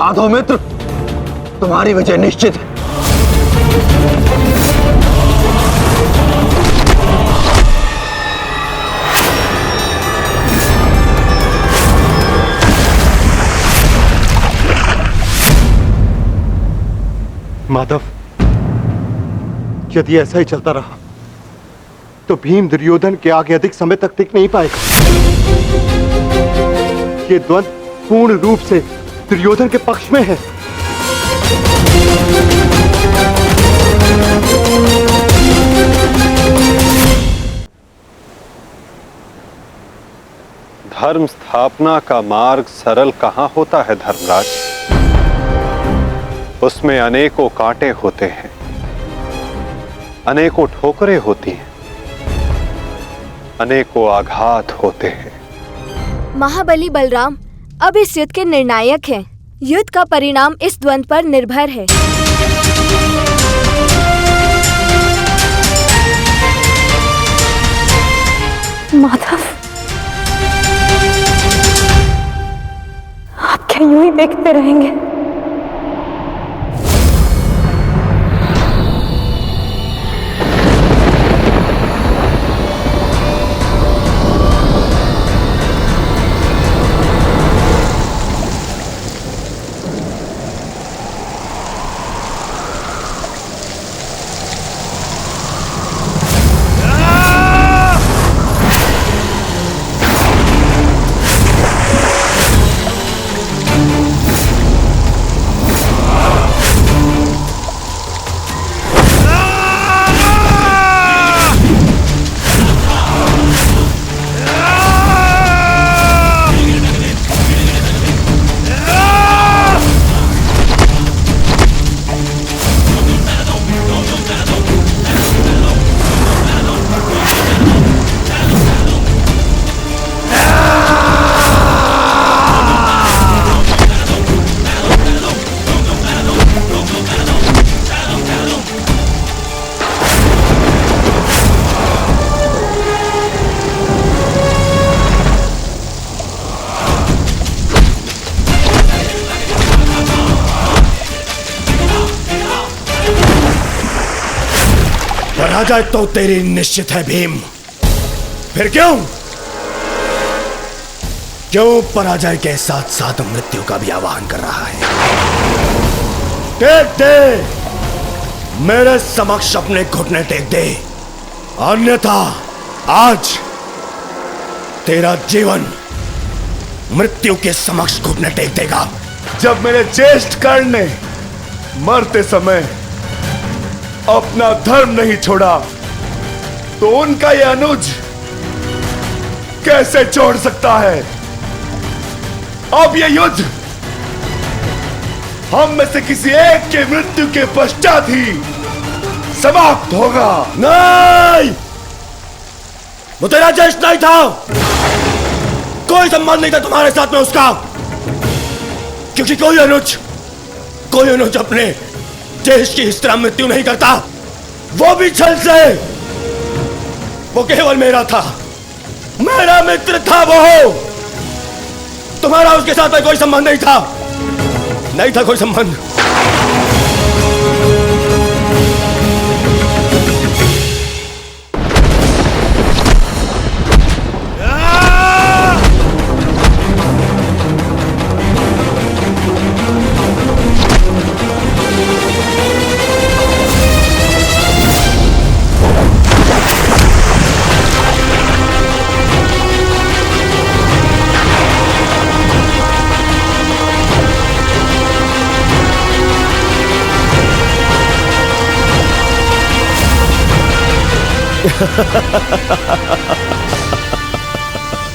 साधो मित्र, तुम्हारी विजय निश्चित है। माधव, यदि ऐसा ही चलता रहा तो भीम दुर्योधन के आगे अधिक समय तक टिक नहीं पाएगा। ये द्वंद्व पूर्ण रूप से दुर्योधन के पक्ष में है। धर्म स्थापना का मार्ग सरल कहां होता है धर्मराज। उसमें अनेकों कांटे होते हैं, अनेकों ठोकरें होती हैं, अनेकों आघात होते हैं। महाबली बलराम अब इस युद्ध के निर्णायक हैं। युद्ध का परिणाम इस द्वंद्व पर निर्भर है। माधव, आप क्या यूं ही देखते रहेंगे? पराजय तो तेरी निश्चित है भीम। फिर क्यों पराजय के साथ साथ मृत्यु का भी आह्वान कर रहा है? टेक दे, मेरे समक्ष अपने घुटने टेक दे, अन्यथा आज तेरा जीवन मृत्यु के समक्ष घुटने टेक देगा। जब मेरे ज्येष्ठ कर्ण ने मरते समय अपना धर्म नहीं छोड़ा तो उनका यह अनुज कैसे छोड़ सकता है? अब यह युद्ध हम में से किसी एक के मृत्यु के पश्चात ही समाप्त होगा। नहीं, वो तेरा ज्येष्ठ नहीं था, कोई संबंध नहीं था तुम्हारे साथ में उसका, क्योंकि कोई अनुज अपने देश की इस तरह मृत्यु नहीं करता, वो भी छल से। वो केवल मेरा था, मेरा मित्र था वो। तुम्हारा उसके साथ में कोई संबंध नहीं था कोई संबंध।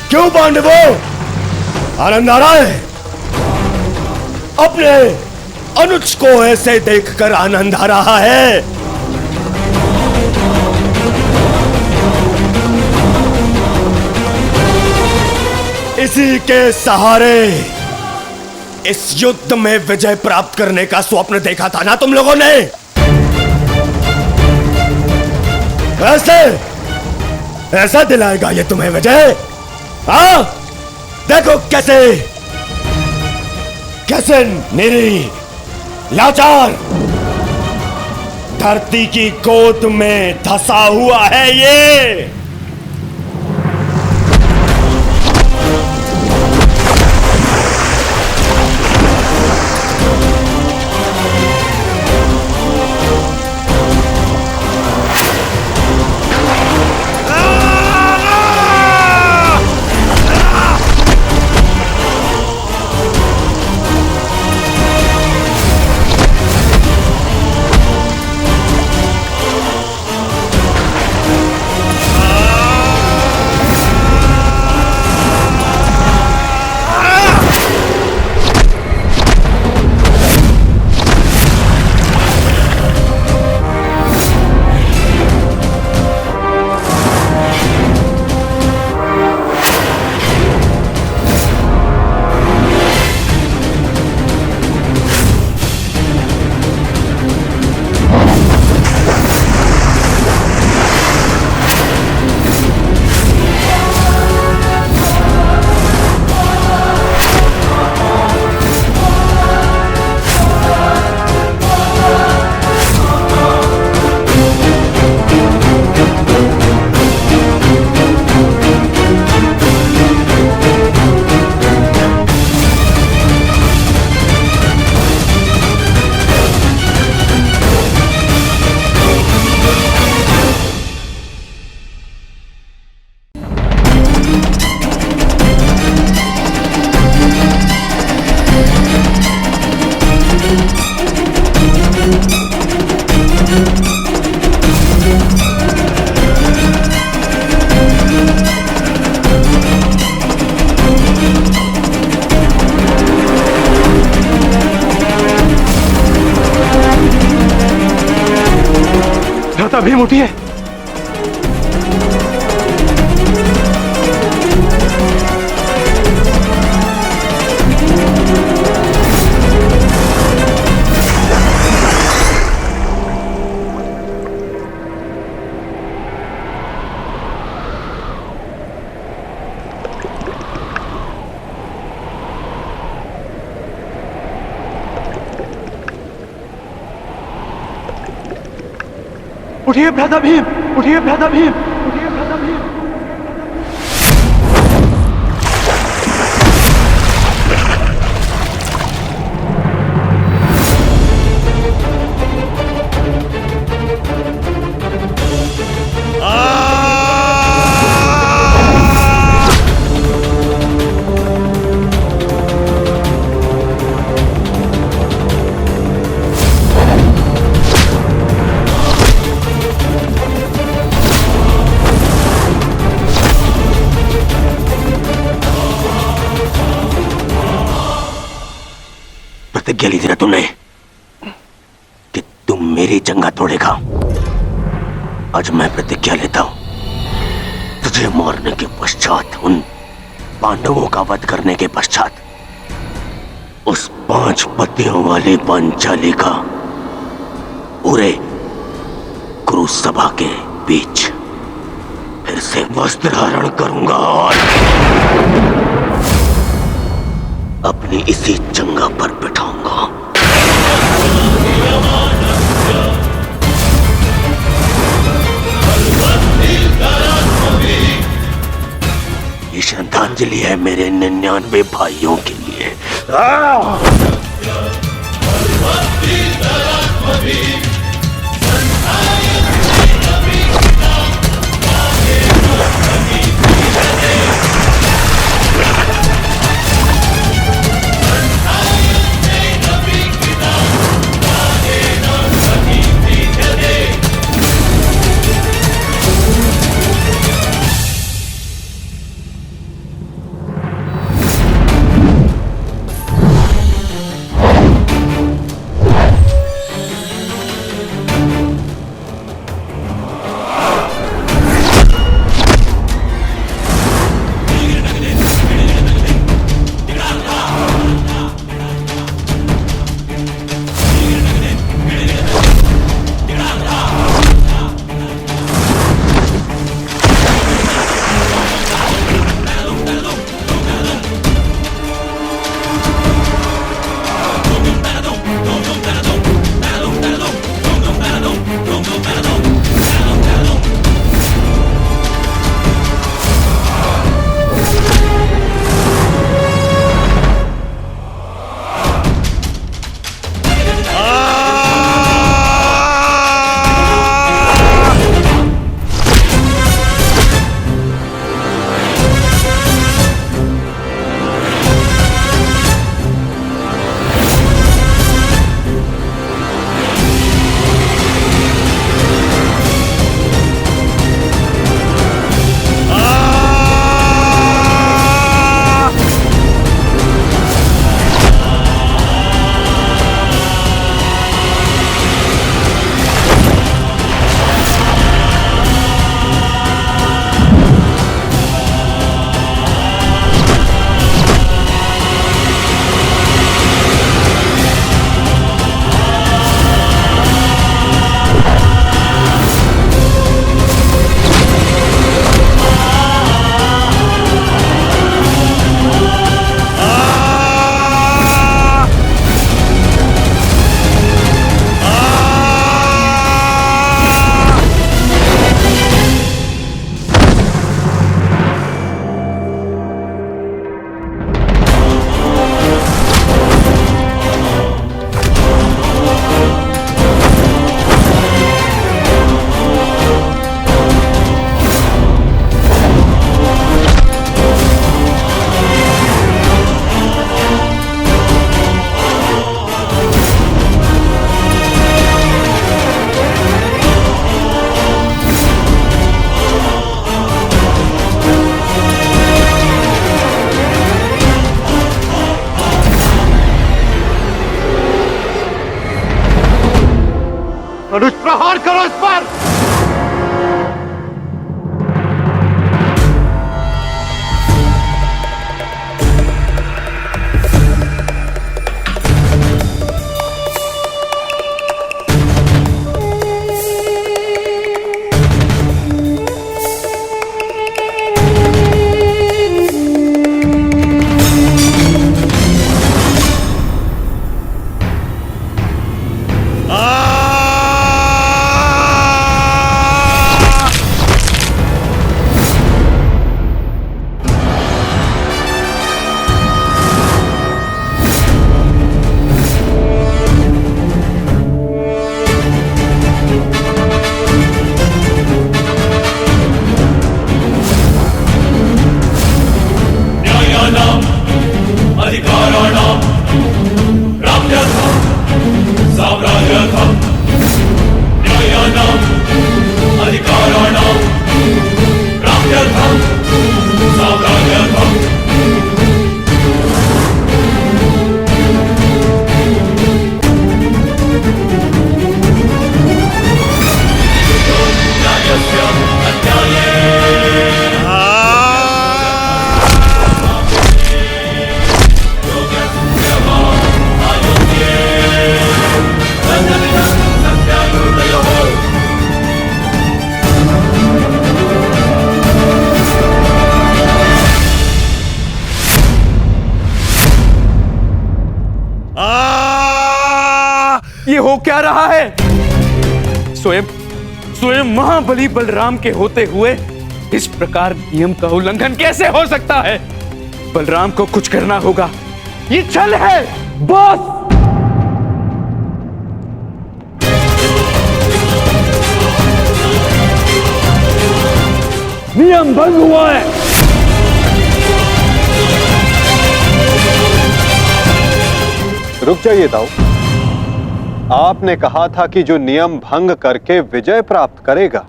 क्यों पांडवों, आनंद आ रहा है? अपने अनुज को ऐसे देखकर आनंद आ रहा है? इसी के सहारे इस युद्ध में विजय प्राप्त करने का स्वप्न देखा था ना तुम लोगों ने? ऐसा दिलाएगा ये तुम्हें विजय? हाँ, देखो कैसे निरी लाचार धरती की गोद में धंसा हुआ है ये। भ्राता भीम उठिए। उठिए भ्राता भीम, उठिए भ्राता भीम, उठिए भ्राता भीम। प्रतिज्ञा ली थी ना तुमने कि तुम मेरी जंगा तोड़ेगा। आज मैं प्रतिज्ञा लेता हूं, तुझे मारने के पश्चात, उन पांडवों का वध करने के पश्चात, उस 5 पतियों वाली पांचाली का पूरे कुरु सभा के बीच फिर से वस्त्र हरण करूंगा और अपनी इसी जंगा पर बिठाऊंगा। ये श्रद्धांजलि है मेरे 99 भाइयों के लिए। प्रहार करो इस पर। ये हो क्या रहा है? स्वयं महाबली बलराम के होते हुए इस प्रकार नियम का उल्लंघन कैसे हो सकता है? बलराम को कुछ करना होगा। ये छल है बॉस। नियम भंग हुआ है। रुक जाइए दाऊ। आपने कहा था कि जो नियम भंग करके विजय प्राप्त करेगा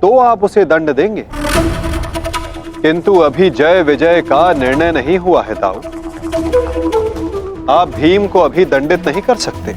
तो आप उसे दंड देंगे, किंतु अभी जय विजय का निर्णय नहीं हुआ है दाऊ। आप भीम को अभी दंडित नहीं कर सकते।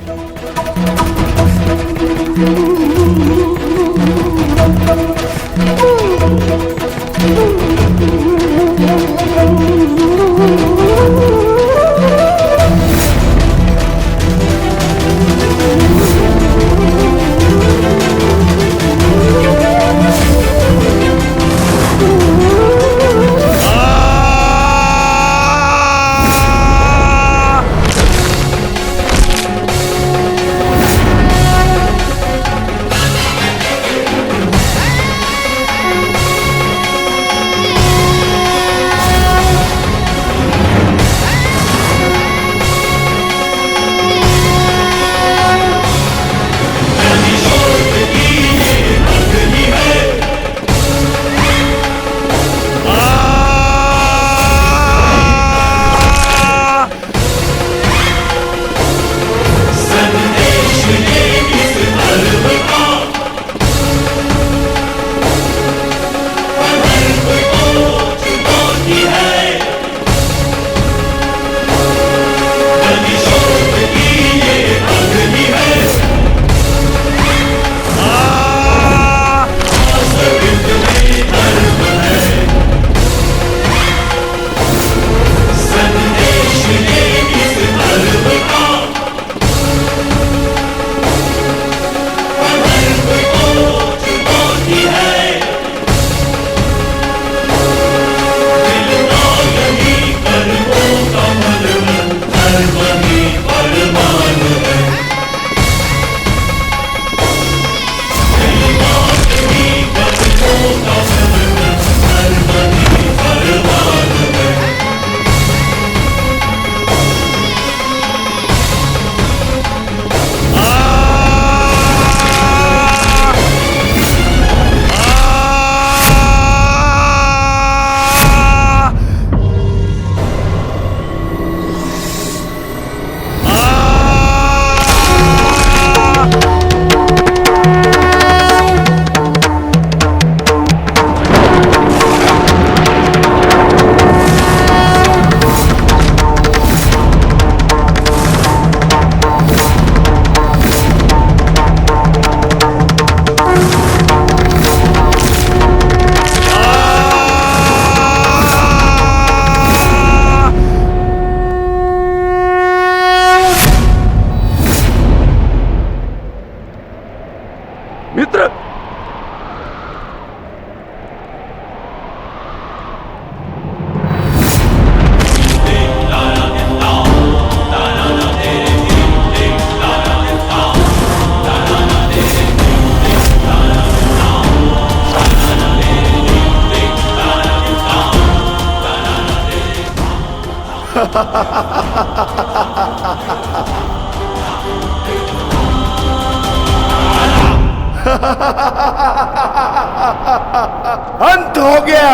अंत हो गया,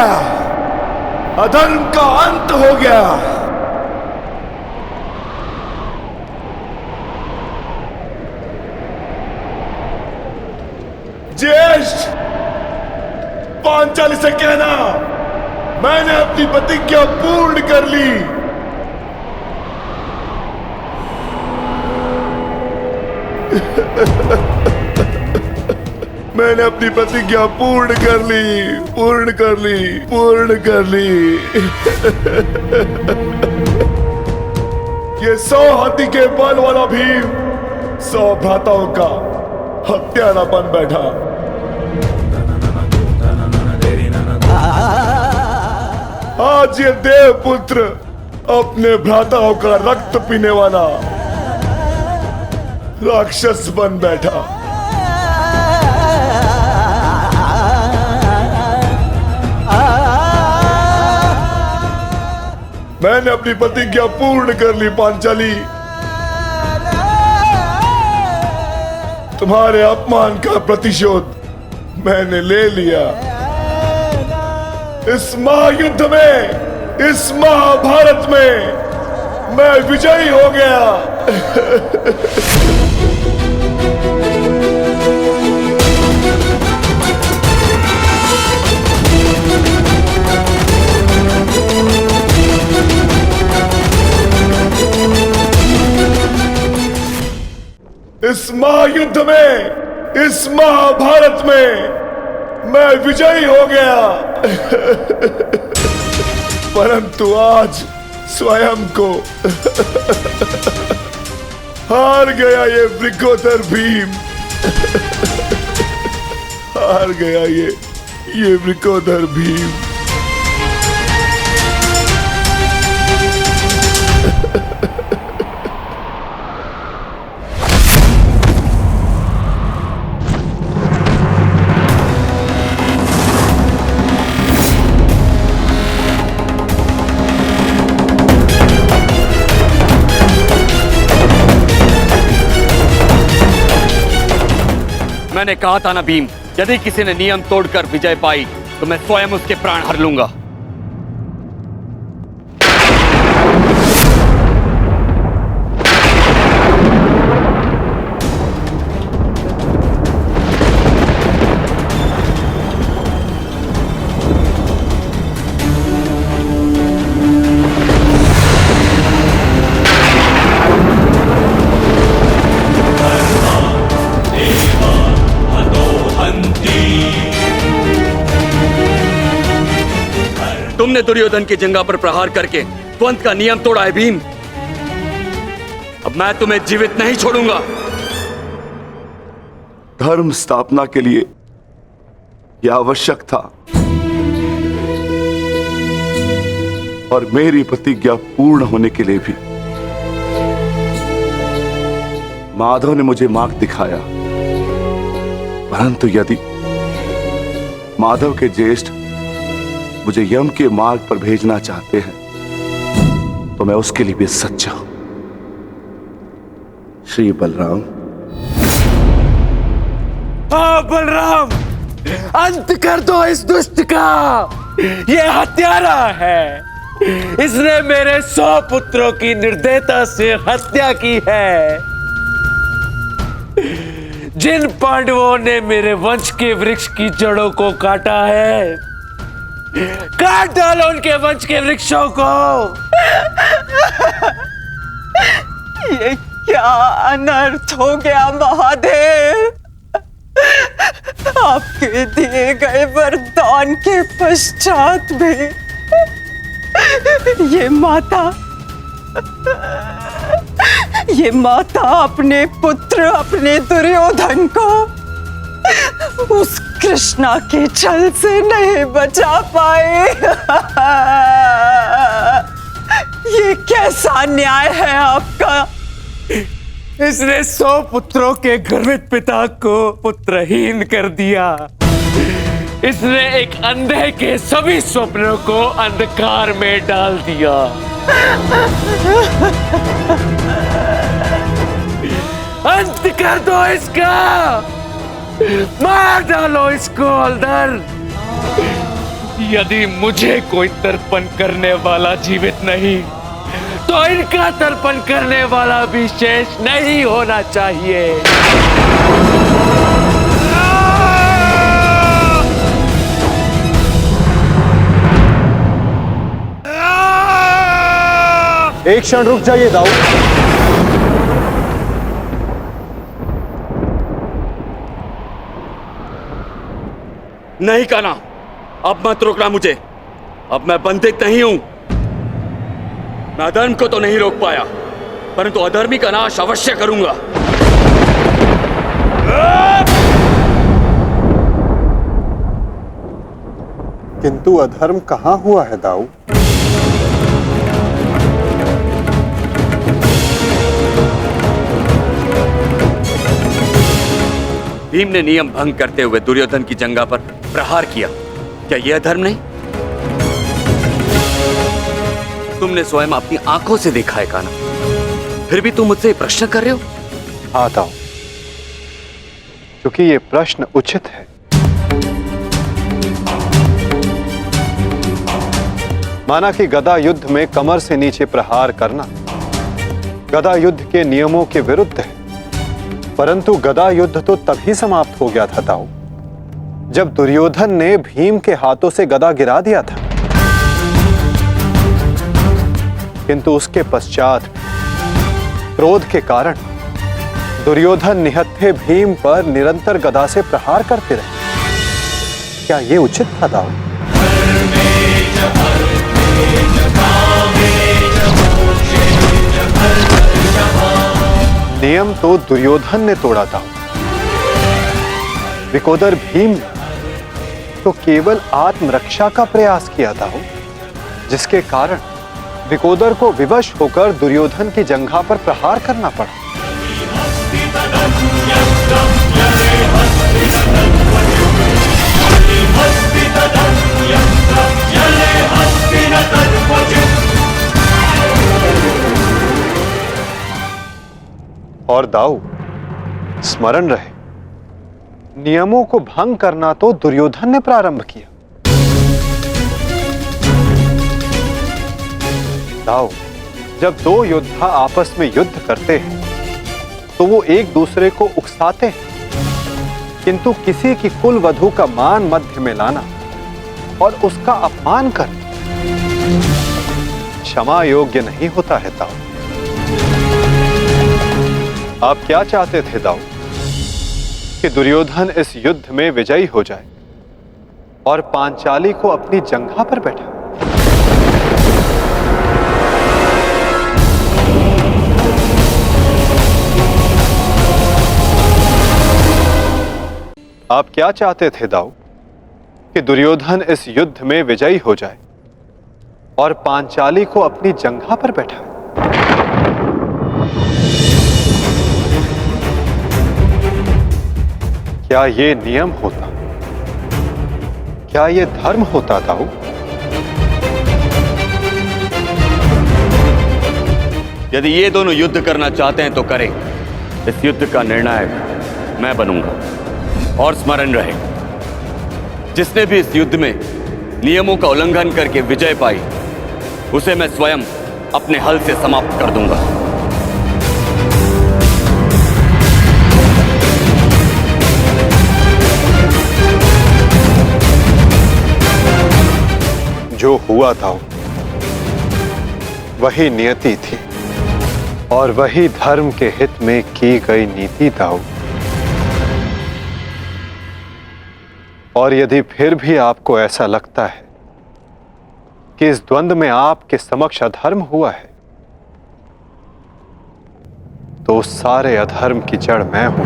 अधर्म का अंत हो गया। ज्येष्ठ, पांचाली से कहना मैंने अपनी प्रतिज्ञा पूर्ण कर ली। मैंने अपनी प्रतिज्ञा पूर्ण कर ली, पूर्ण कर ली, पूर्ण कर ली। ये 100 हाथी के बल वाला भीम 100 भ्राताओं का हत्यारा बन बैठा। आज ये देवपुत्र अपने भ्राताओं का रक्त पीने वाला राक्षस बन बैठा। मैंने अपनी प्रतिज्ञा पूर्ण कर ली पांचाली। तुम्हारे अपमान का प्रतिशोध मैंने ले लिया। इस महायुद्ध में, इस महाभारत में मैं विजयी हो गया। इस महायुद्ध में, इस महाभारत में मैं विजयी हो गया। परंतु आज स्वयं को हार गया ये वृकोदर भीम। हार गया ये वृकोदर भीम। मैंने कहा था ना भीम, यदि किसी ने नियम तोड़कर विजय पाई तो मैं स्वयं उसके प्राण हर लूंगा। तुमने दुर्योधन की जंगा पर प्रहार करके द्वंद का नियम तोड़ा है भीम। अब मैं तुम्हें जीवित नहीं छोड़ूंगा। धर्म स्थापना के लिए यह आवश्यक था और मेरी प्रतिज्ञा पूर्ण होने के लिए भी। माधव ने मुझे मार्ग दिखाया, परंतु यदि माधव के ज्येष्ठ मुझे यम के मार्ग पर भेजना चाहते हैं तो मैं उसके लिए भी सच्चा हूं। श्री बलराम। हाँ बलराम, अंत कर दो इस दुष्ट का। ये हत्यारा है। इसने मेरे 100 पुत्रों की निर्दयता से हत्या की है। जिन पांडवों ने मेरे वंश के वृक्ष की जड़ों को काटा है, काट डालो उनके वंश के वृक्षों को। ये क्या अनर्थ हो गया महादेव। आपके दिए गए वरदान के पश्चात भी ये माता अपने पुत्र, अपने दुर्योधन को उस कृष्णा के छल से नहीं बचा पाए। ये कैसा न्याय है आपका। इसने 100 पुत्रों के गर्वित पिता को पुत्रहीन कर दिया। इसने एक अंधे के सभी स्वप्नों को अंधकार में डाल दिया। अंत कर दो इसका, मार डालो इसको अंदर। यदि मुझे कोई तर्पण करने वाला जीवित नहीं, तो इनका तर्पण करने वाला भी शेष नहीं होना चाहिए। एक क्षण रुक जाइए दाऊ। नहीं कान्हा, अब मत रोकना मुझे। अब मैं बंधित नहीं हूं। मैं अधर्म को तो नहीं रोक पाया, परंतु अधर्मी का नाश अवश्य करूंगा। किंतु अधर्म कहां हुआ है दाऊ? भीम ने नियम भंग करते हुए दुर्योधन की जंघा पर प्रहार किया। क्या यह धर्म नहीं? तुमने स्वयं अपनी आंखों से देखा है कान्हा, फिर भी तुम मुझसे प्रश्न कर रहे हो? हाँ दाऊ, क्योंकि ये प्रश्न उचित है। माना कि गदा युद्ध में कमर से नीचे प्रहार करना गदा युद्ध के नियमों के विरुद्ध है, परंतु गदा युद्ध तो तभी समाप्त हो गया था दाऊ, जब दुर्योधन ने भीम के हाथों से गदा गिरा दिया था। किंतु उसके पश्चात क्रोध के कारण दुर्योधन निहत्थे भीम पर निरंतर गदा से प्रहार करते रहे। क्या यह उचित था दाऊ? नियम तो दुर्योधन ने तोड़ा था, विकोदर भीम ने तो केवल आत्मरक्षा का प्रयास किया था, जिसके कारण विकोदर को विवश होकर दुर्योधन की जंघा पर प्रहार करना पड़ा। और दाऊ, स्मरण रहे, नियमों को भंग करना तो दुर्योधन ने प्रारंभ किया। दाऊ, जब दो योद्धा आपस में युद्ध करते हैं तो वो एक दूसरे को उकसाते हैं, किंतु किसी की कुल वधू का मान मध्य में लाना और उसका अपमान करना क्षमा योग्य नहीं होता है दाऊ। आप क्या चाहते थे दाऊ? कि दुर्योधन इस युद्ध में विजयी हो जाए और पांचाली को अपनी जंघा पर बैठा। आप क्या चाहते थे दाऊ? कि दुर्योधन इस युद्ध में विजयी हो जाए और पांचाली को अपनी जंघा पर बैठा। क्या ये नियम होता? क्या ये धर्म होता दाऊ? यदि ये दोनों युद्ध करना चाहते हैं तो करें। इस युद्ध का निर्णायक मैं बनूंगा। और स्मरण रहे, जिसने भी इस युद्ध में नियमों का उल्लंघन करके विजय पाई, उसे मैं स्वयं अपने हल से समाप्त कर दूंगा। जो हुआ था वही नियति थी और वही धर्म के हित में की गई नीति था। और यदि फिर भी आपको ऐसा लगता है कि इस द्वंद्व में आपके समक्ष अधर्म हुआ है, तो उस सारे अधर्म की जड़ मैं हूं।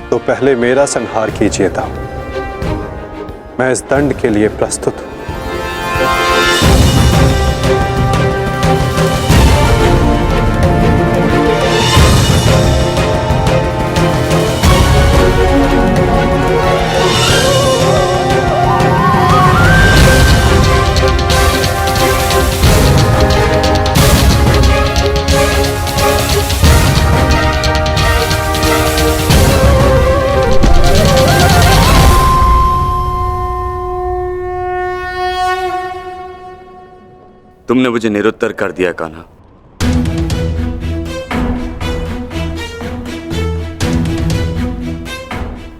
तो पहले मेरा संहार कीजिए दाऊ। मैं इस दंड के लिए प्रस्तुत हूं। तुमने मुझे निरुत्तर कर दिया कान्हा।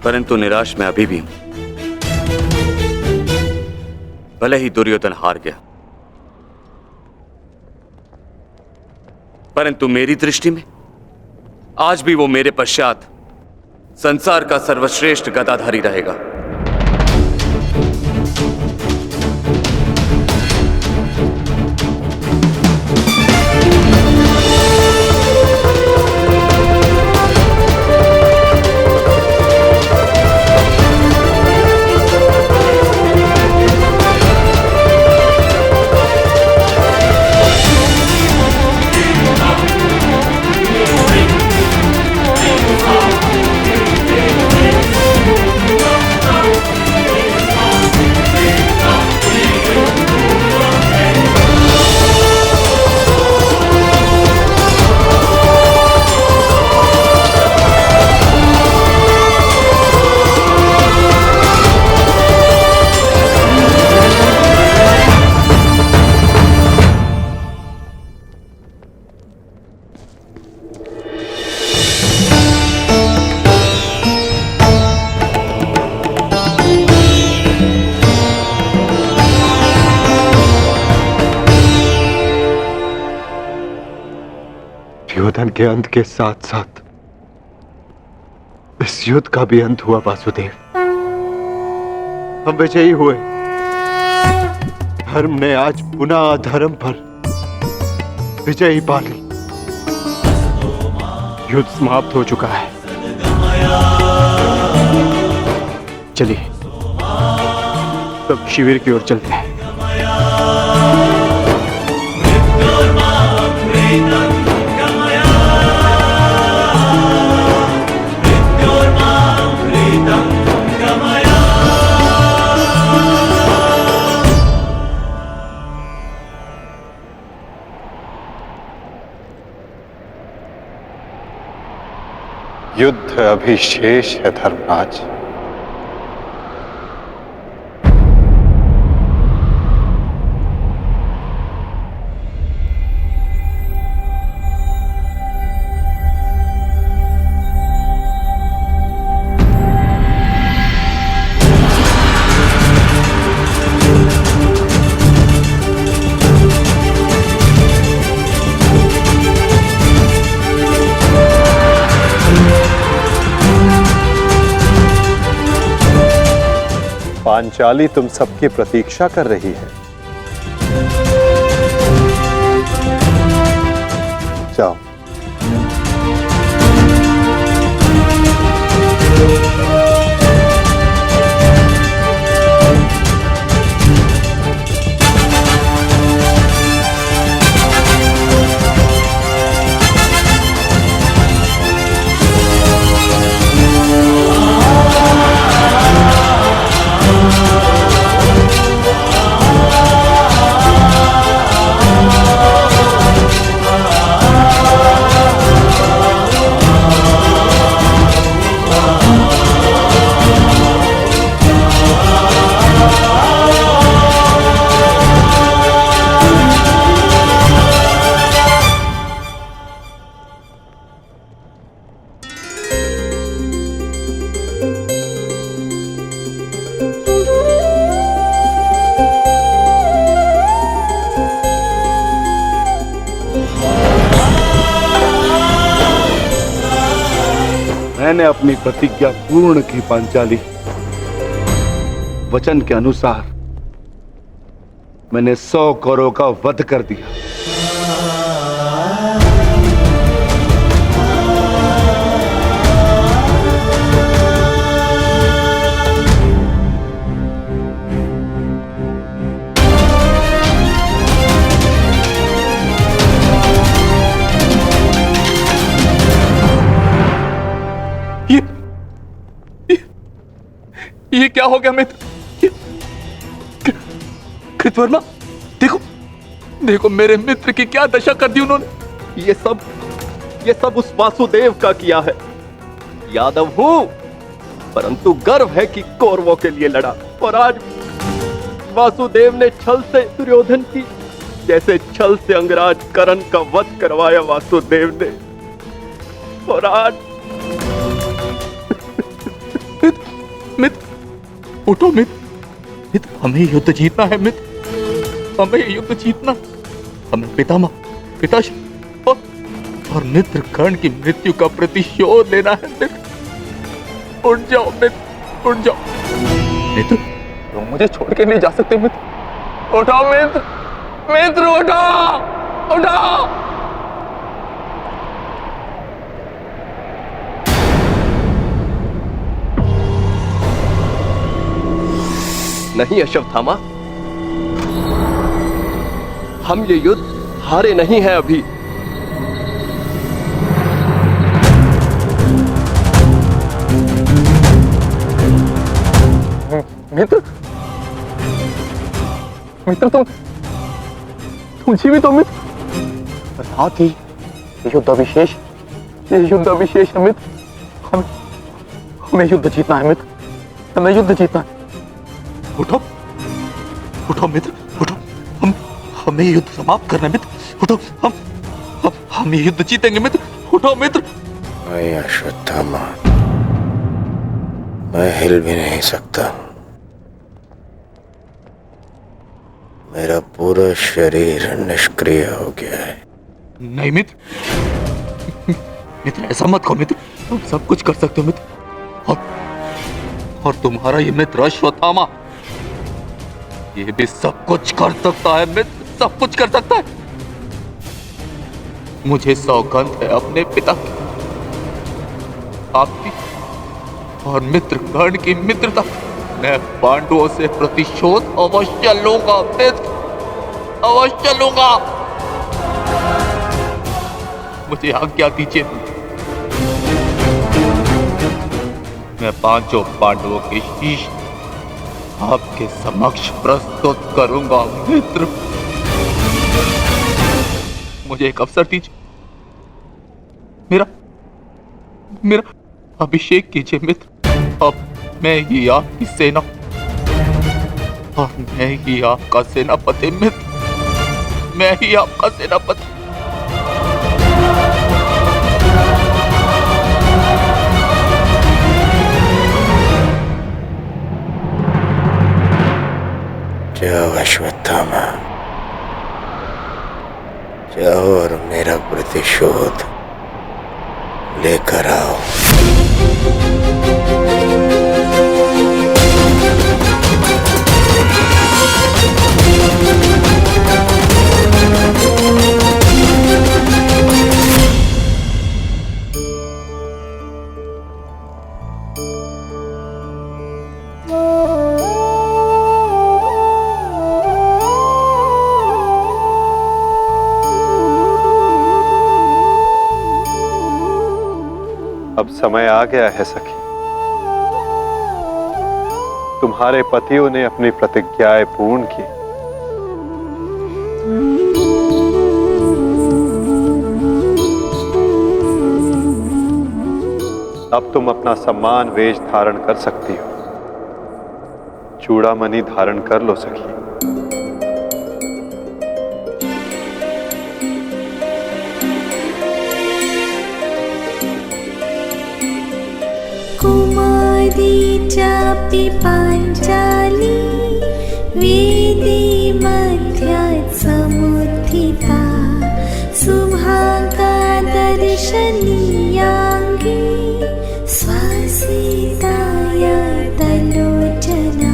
परंतु निराश मैं अभी भी हूं। भले ही दुर्योधन हार गया, परंतु मेरी दृष्टि में आज भी वो मेरे पश्चात संसार का सर्वश्रेष्ठ गदाधारी रहेगा। दुर्योधन के अंत के साथ साथ इस युद्ध का भी अंत हुआ वासुदेव। हम विजयी हुए। धर्म ने आज पुनः अधर्म पर विजयी पा ली। युद्ध समाप्त हो चुका है। चलिए सब शिविर की ओर चलते हैं। युद्ध अभी शेष है धर्मराज। पांचाली तुम सबकी प्रतीक्षा कर रही है। जाओ। मैंने अपनी प्रतिज्ञा पूर्ण की पांचाली। वचन के अनुसार मैंने 100 कौरवों का वध कर दिया। ये क्या हो गया मित्र? कृतवर्मा, देखो देखो मेरे मित्र की क्या दशा कर दी उन्होंने। ये सब उस वासुदेव का किया है। यादव हूं, परंतु गर्व है कि कौरवों के लिए लड़ा। और आज वासुदेव ने छल से दुर्योधन की जैसे छल से अंगराज करण का वध करवाया वासुदेव ने, और आज मित्र उठो मित्र, हमें युद्ध जीतना है मित्र, हमें युद्ध जीतना, हमें पिताश्री और मित्र कर्ण की मृत्यु का प्रतिशोध लेना है मित्र। उठ जाओ मित्र, उठ जाओ मित्र, तुम मुझे छोड़ के नहीं जा सकते मित्र। उठो मित्र, मित्र उठो, उठो। नहीं अश्वत्थामा, हम ये युद्ध हारे नहीं हैं अभी। मित्र, मित्र तुम जीवित हो मित्र। साथ ही युद्ध अभिशेष, ये युद्ध अभिशेष है मित्र। हमें युद्ध जीतना है मित्र, हमें युद्ध जीतना है। उठो, उठो मित्र, उठो, हमें युद्ध समाप्त करना है मित्र। उठो, हम युद्ध जीतेंगे मित्र। उठो मित्र। नहीं अश्वत्थामा, मैं हिल भी नहीं सकता। मेरा पूरा शरीर निष्क्रिय हो गया है। नहीं मित्र, मित्र ऐसा मत कहो मित्र, तुम सब कुछ कर सकते हो मित्र। और तुम्हारा ये मित्र अश्वत्थामा, ये भी सब कुछ कर सकता है मित्र, सब कुछ कर सकता है। मुझे सौगंध है अपने पिता की, आपकी और मित्र कर्ण की मित्रता, मैं पांडवों से प्रतिशोध अवश्य लूंगा मित्र, अवश्य लूंगा। मुझे आज्ञा दीजिए, मैं पांचों पांडवों के शीश आपके समक्ष प्रस्तुत करूंगा मित्र। मुझे एक अवसर दीजिए, मेरा अभिषेक कीजिए मित्र। अब मैं ही आपकी सेना और मैं ही आपका सेनापति मित्र, मैं ही आपका सेनापति। जाओ अश्वत्थामा, जाओ और मेरा प्रतिशोध लेकर आओ। अब समय आ गया है सखी, तुम्हारे पतियों ने अपनी प्रतिज्ञाएं पूर्ण की। अब तुम अपना सम्मान वेश धारण कर सकती हो, चूड़ामणि धारण कर लो सखी। कुमारी चापि पांचाली वेदी मध्यात् समुत्थिता सुभागा दर्शनीयाङ्गी स्वसीताय तलोचना।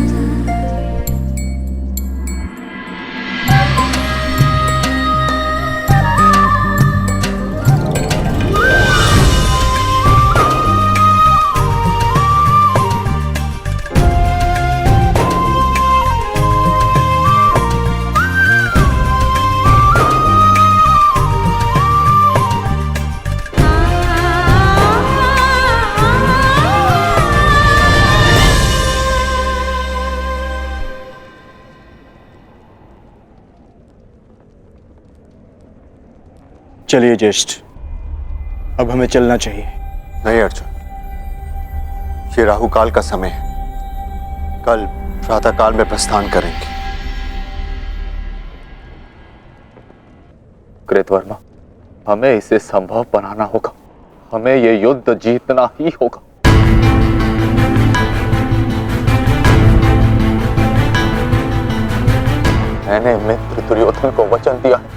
चलिए ज्येष्ठ, अब हमें चलना चाहिए। नहीं अर्जुन, ये राहुकाल का समय है, कल प्रातःकाल में प्रस्थान करेंगे। कृतवर्मा, हमें इसे संभव बनाना होगा। हमें ये युद्ध जीतना ही होगा। मैंने मित्र दुर्योधन को वचन दिया है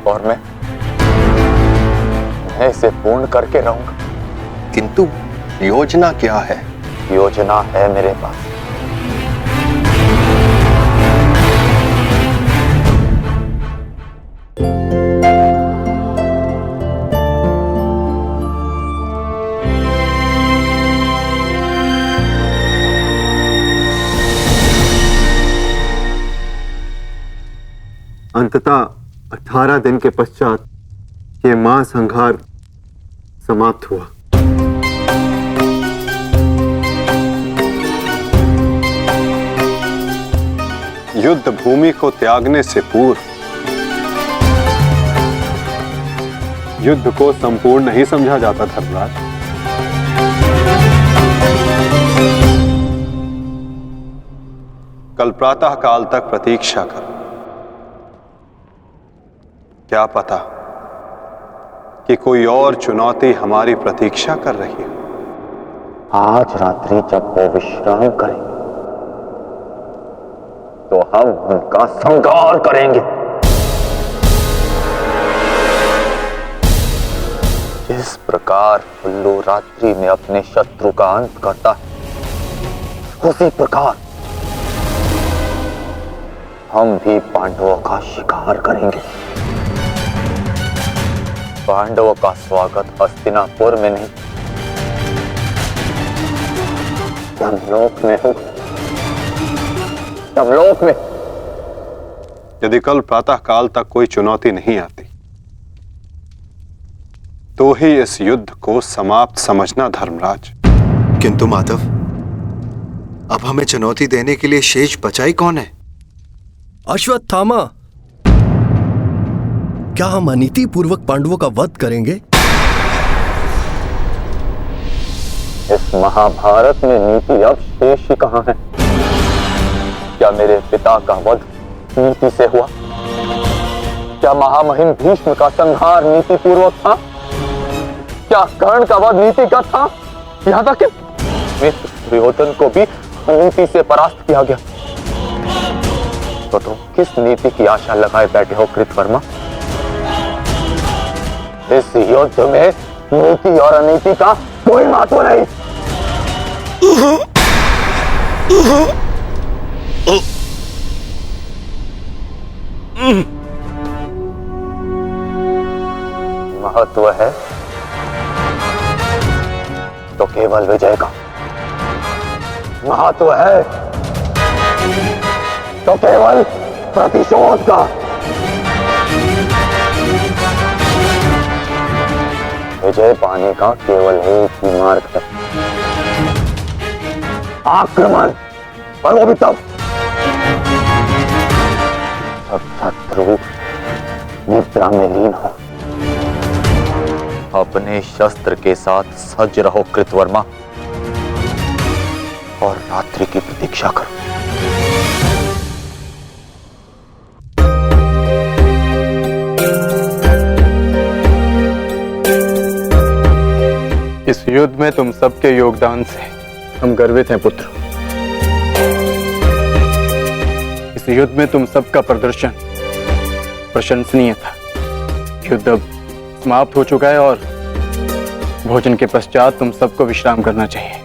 और मैं इसे पूर्ण करके रहूंगा। किंतु योजना क्या है? योजना है मेरे पास। अंततः 18 दिन के पश्चात ये महासंहार समाप्त हुआ। युद्ध भूमि को त्यागने से पूर्व युद्ध को संपूर्ण नहीं समझा जाता धर्मराज। कल प्रातः काल तक प्रतीक्षा करो। क्या पता कि कोई और चुनौती हमारी प्रतीक्षा कर रही है। आज रात्रि जब वो विश्राम करें तो हम उनका संहार करेंगे। जिस प्रकार उल्लू रात्रि में अपने शत्रु का अंत करता है, उसी प्रकार हम भी पांडवों का शिकार करेंगे। पांडवों का स्वागत हस्तिनापुर में नहीं, यमलोक में होगा। यमलोक में। यदि कल प्रातः काल तक कोई चुनौती नहीं आती तो ही इस युद्ध को समाप्त समझना धर्मराज। किंतु माधव, अब हमें चुनौती देने के लिए शेष बचा ही कौन है? अश्वत्थामा। क्या हम अनीति पूर्वक पांडवों का वध करेंगे? इस महाभारत में नीति अब शेष ही कहां है? क्या मेरे पिता का वध नीति से हुआ? क्या महामहिम भीष्म का संहार नीति पूर्वक था? क्या कर्ण का वध नीति का था? यहां तक कि मित्र दुर्योधन को भी नीति से परास्त किया गया। तो तुम किस नीति की आशा लगाए बैठे हो कृतवर्मा? इस युद्ध में नीति और अनीति का कोई महत्व नहीं। महत्व है तो केवल विजय का। महत्व है तो केवल प्रतिशोध का। विजय पाने का केवल एक ही मार्ग है, आक्रमण। और वो भी तब जब शत्रु निद्रा में लीन हो। अपने शस्त्र के साथ सज्ज रहो कृतवर्मा और रात्रि की प्रतीक्षा करो। इस युद्ध में तुम सबके योगदान से हम गर्वित हैं पुत्र। इस युद्ध में तुम सबका प्रदर्शन प्रशंसनीय था। युद्ध अब समाप्त हो चुका है और भोजन के पश्चात तुम सबको विश्राम करना चाहिए।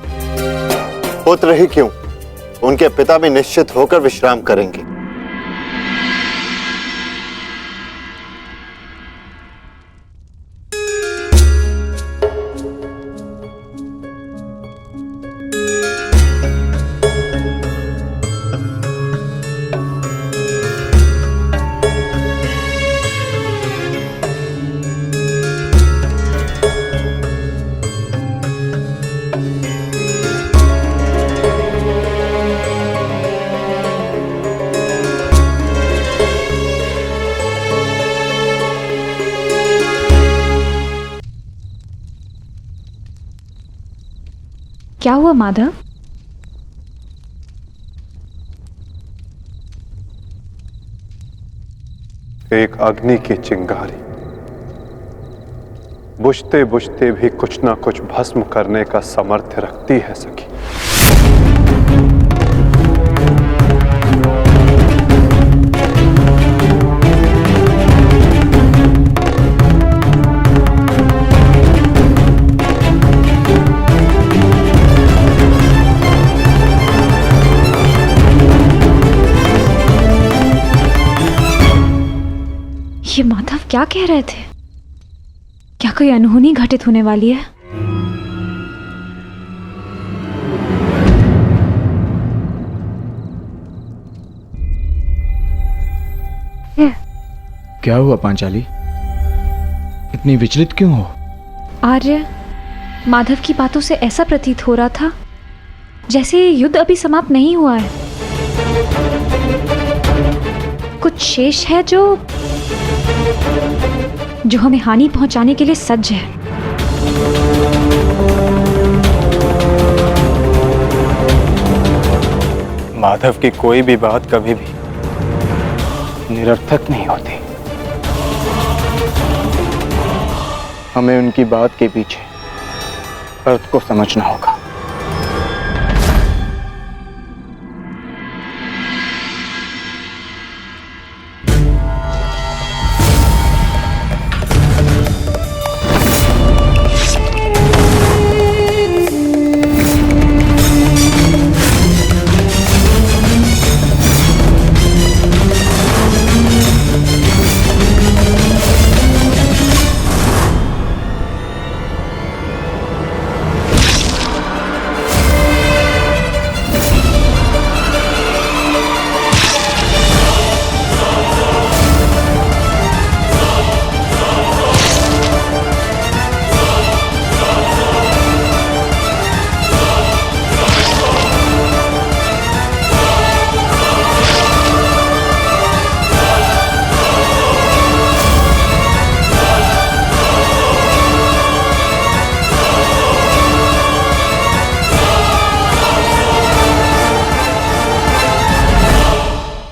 पुत्र ही क्यों, उनके पिता भी निश्चित होकर विश्राम करेंगे। क्या हुआ माधव? एक अग्नि की चिंगारी बुझते बुझते भी कुछ ना कुछ भस्म करने का सामर्थ्य रखती है सखी। ये माधव क्या कह रहे थे? क्या कोई अनहोनी घटित होने वाली है? क्या हुआ पांचाली? इतनी विचलित क्यों हो? आर्य, माधव की बातों से ऐसा प्रतीत हो रहा था जैसे युद्ध अभी समाप्त नहीं हुआ है। कुछ शेष है जो हमें हानि पहुंचाने के लिए सज्ज है। माधव की कोई भी बात कभी भी निरर्थक नहीं होती। हमें उनकी बात के पीछे अर्थ को समझना होगा।